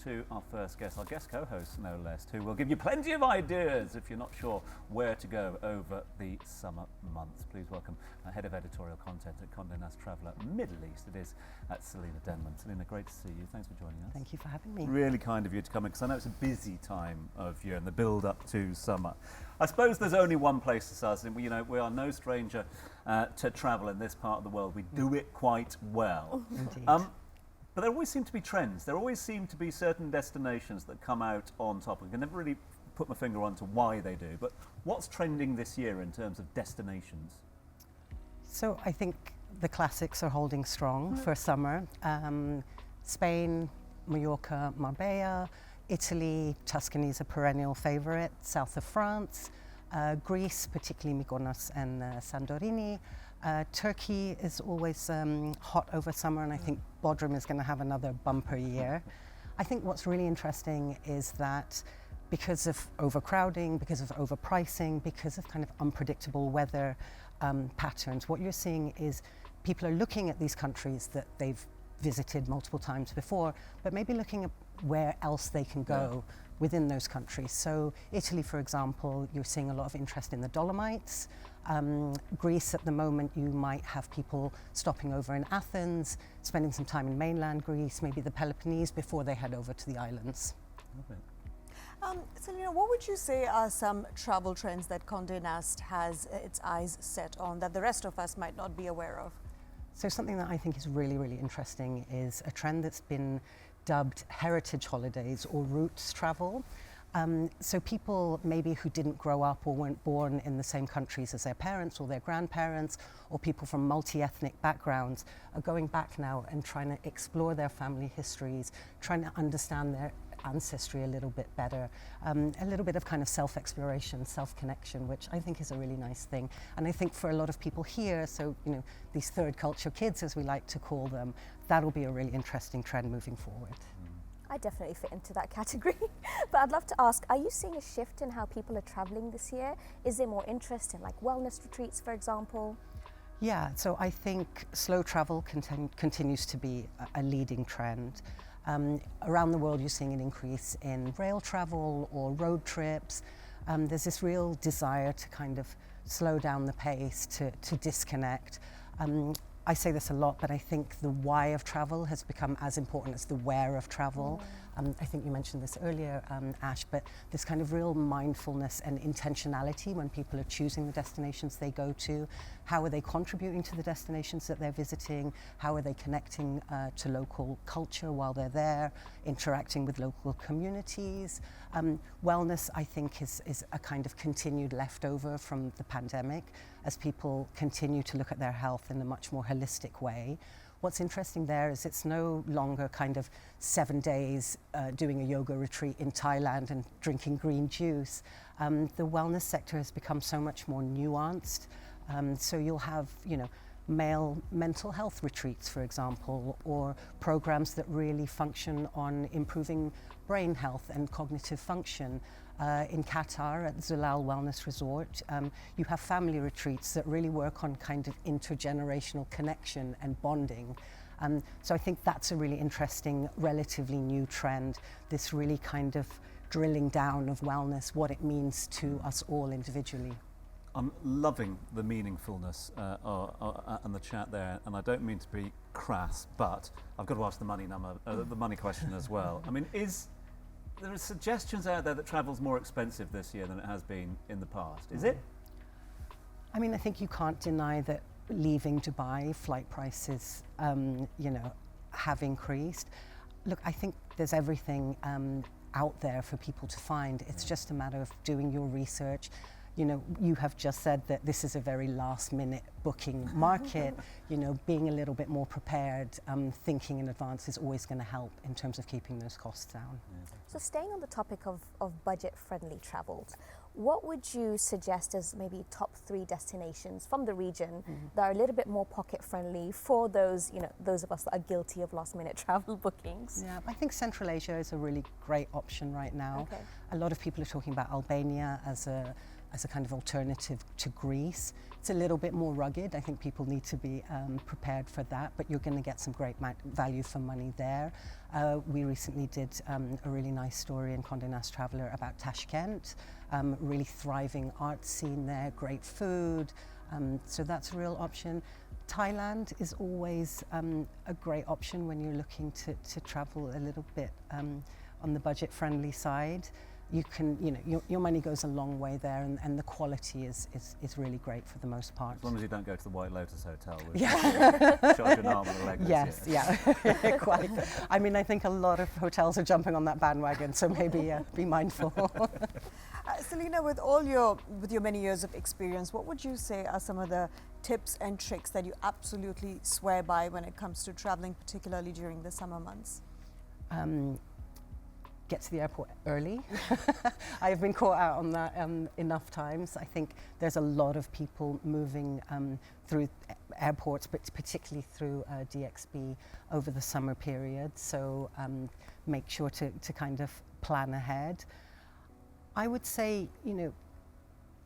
to our first guest, our guest co-host no less, who will give you plenty of ideas if you're not sure where to go over the summer months. Please welcome Head of Editorial Content at Condé Nast Traveller Middle East. It is Selina Denman. Selina, great to see you. Thanks for joining us. Thank you for having me. Really kind of you to come in, because I know it's a busy time of year and the build up to summer. I suppose there's only one place to start. We are no stranger to travel in this part of the world. We do it quite well. Indeed. But there always seem to be trends. There always seem to be certain destinations that come out on top. I can never really put my finger on to why they do. But what's trending this year in terms of destinations? So I think the classics are holding strong for summer. Spain, Mallorca, Marbella, Italy, Tuscany is a perennial favourite, south of France, Greece, particularly Mykonos and Santorini. Turkey is always hot over summer, and I think Bodrum is going to have another bumper year. I think what's really interesting is that because of overcrowding, because of overpricing, because of kind of unpredictable weather patterns, what you're seeing is people are looking at these countries that they've visited multiple times before, but maybe looking at where else they can go within those countries. So Italy, for example, you're seeing a lot of interest in the Dolomites. Greece at the moment, you might have people stopping over in Athens, spending some time in mainland Greece, maybe the Peloponnese before they head over to the islands. Selina, what would you say are some travel trends that Condé Nast has its eyes set on that the rest of us might not be aware of? So something that I think is really, really interesting is a trend that's been dubbed heritage holidays or roots travel. So people maybe who didn't grow up or weren't born in the same countries as their parents or their grandparents, or people from multi-ethnic backgrounds, are going back now and trying to explore their family histories, trying to understand their ancestry a little bit better, a little bit of kind of self-exploration, self-connection, which I think is a really nice thing. And I think for a lot of people here, so these third culture kids, as we like to call them, that'll be a really interesting trend moving forward. I definitely fit into that category. But I'd love to ask, are you seeing a shift in how people are traveling this year? Is there more interest in like wellness retreats, for example? Yeah, so I think slow travel continues to be a leading trend. Around the world, you're seeing an increase in rail travel or road trips. There's this real desire to kind of slow down the pace, to disconnect. I say this a lot, but I think the why of travel has become as important as the where of travel. I think you mentioned this earlier, Ash, but this kind of real mindfulness and intentionality when people are choosing the destinations they go to. How are they contributing to the destinations that they're visiting? How are they connecting to local culture while they're there, interacting with local communities? Wellness, I think, is a kind of continued leftover from the pandemic as people continue to look at their health in a much more holistic way. What's interesting there is it's no longer kind of 7 days doing a yoga retreat in Thailand and drinking green juice. The wellness sector has become so much more nuanced. So you'll have, male mental health retreats, for example, or programs that really function on improving brain health and cognitive function. In Qatar at Zilal Wellness Resort, you have family retreats that really work on kind of intergenerational connection and bonding. So I think that's a really interesting, relatively new trend, this really kind of drilling down of wellness, what it means to us all individually. I'm loving the meaningfulness and the chat there, and I don't mean to be crass, but I've got to ask the money question as well. I mean, there are suggestions out there that travel's more expensive this year than it has been in the past. Is it? I mean, I think you can't deny that leaving Dubai, flight prices, have increased. Look, I think there's everything out there for people to find. It's just a matter of doing your research. You have just said that this is a very last-minute booking market. Being a little bit more prepared, thinking in advance is always going to help in terms of keeping those costs down. So staying on the topic of budget-friendly travels, what would you suggest as maybe top 3 destinations from the region that are a little bit more pocket-friendly for those, those of us that are guilty of last-minute travel bookings? Yeah, I think Central Asia is a really great option right now. Okay. A lot of people are talking about Albania as a as a kind of alternative to Greece. It's a little bit more rugged. I think people need to be prepared for that, but you're going to get some great value for money there. We recently did a really nice story in Condé Nast Traveller about Tashkent, really thriving art scene there, great food, so that's a real option. Thailand is always a great option when you're looking to travel a little bit on the budget-friendly side. You can, your money goes a long way there, and the quality is really great for the most part. As long as you don't go to the White Lotus Hotel with Yeah. charge an arm and a leg. Yes, yeah, quite. I mean, I think a lot of hotels are jumping on that bandwagon, so maybe be mindful. Selina, with your many years of experience, what would you say are some of the tips and tricks that you absolutely swear by when it comes to traveling, particularly during the summer months? Get to the airport early. I have been caught out on that enough times. I think there's a lot of people moving through airports, but particularly through DXB over the summer period. So make sure to kind of plan ahead. I would say,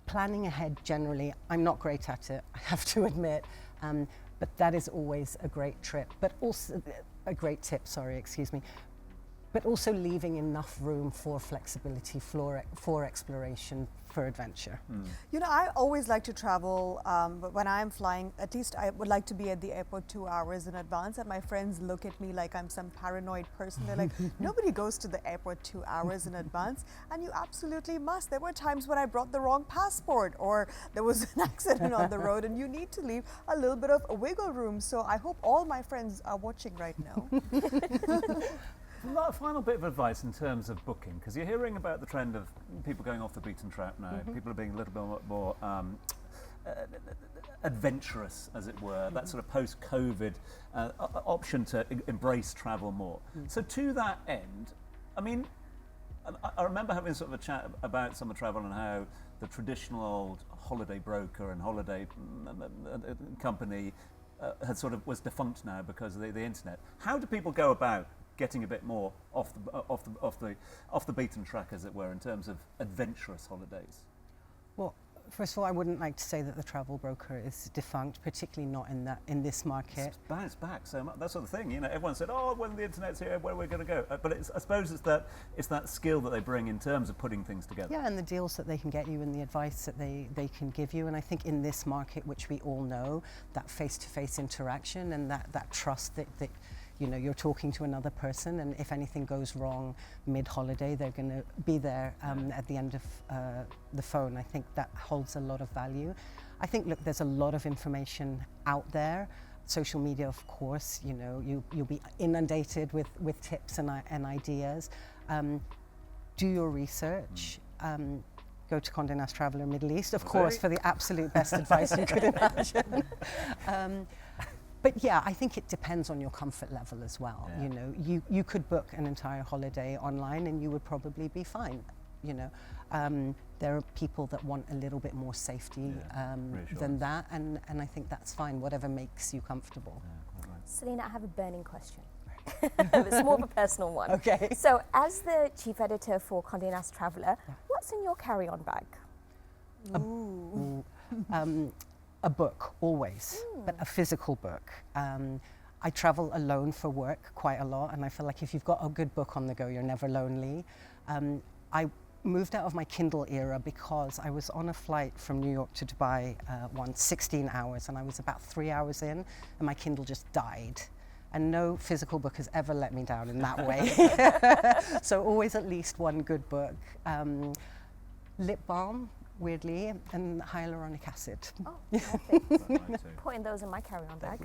planning ahead generally, I'm not great at it, I have to admit, but that is always a great trip, but also a great tip, excuse me. But also leaving enough room for flexibility, for exploration, for adventure. I always like to travel, but when I'm flying, at least I would like to be at the airport 2 hours in advance, and my friends look at me like I'm some paranoid person. They're like, nobody goes to the airport 2 hours in advance, and you absolutely must. There were times when I brought the wrong passport, or there was an accident on the road, and you need to leave a little bit of wiggle room. So I hope all my friends are watching right now. A final bit of advice in terms of booking, because you're hearing about the trend of people going off the beaten track now. People are being a little bit more adventurous, as it were, that sort of post-COVID option to embrace travel more. So to that end, I mean, I remember having sort of a chat about summer travel and how the traditional old holiday broker and holiday company was defunct now because of the internet. How do people go about getting a bit more off the beaten track, as it were, in terms of adventurous holidays? Well, first of all, I wouldn't like to say that the travel broker is defunct, particularly not in this market. It's bounced back so much. That's sort of thing. Everyone said, "Oh, when the internet's here, where are we going to go?" But I suppose it's that skill that they bring in terms of putting things together. Yeah, and the deals that they can get you and the advice that they can give you. And I think in this market, which we all know, that face-to-face interaction and that trust that you're talking to another person, and if anything goes wrong mid-holiday, they're going to be there at the end of the phone. I think that holds a lot of value. I think, look, there's a lot of information out there. Social media, of course, you'll be inundated with tips and ideas. Do your research. Go to Condé Nast Traveller Middle East, of course, for the absolute best advice you could imagine. But yeah, I think it depends on your comfort level as well. Yeah. You could book an entire holiday online and you would probably be fine. There are people that want a little bit more safety than that, and I think that's fine, whatever makes you comfortable. Yeah, quite right. Selina, I have a burning question. It's more of a personal one. Okay. So, as the chief editor for Condé Nast Traveller, what's in your carry-on bag? A book, always, but a physical book. I travel alone for work quite a lot, and I feel like if you've got a good book on the go, you're never lonely. I moved out of my Kindle era because I was on a flight from New York to Dubai once, 16 hours, and I was about 3 hours in, and my Kindle just died. And no physical book has ever let me down in that way. So always at least one good book. Lip balm, weirdly, and hyaluronic acid. Oh, perfect. Right, Putting those in my carry-on bag.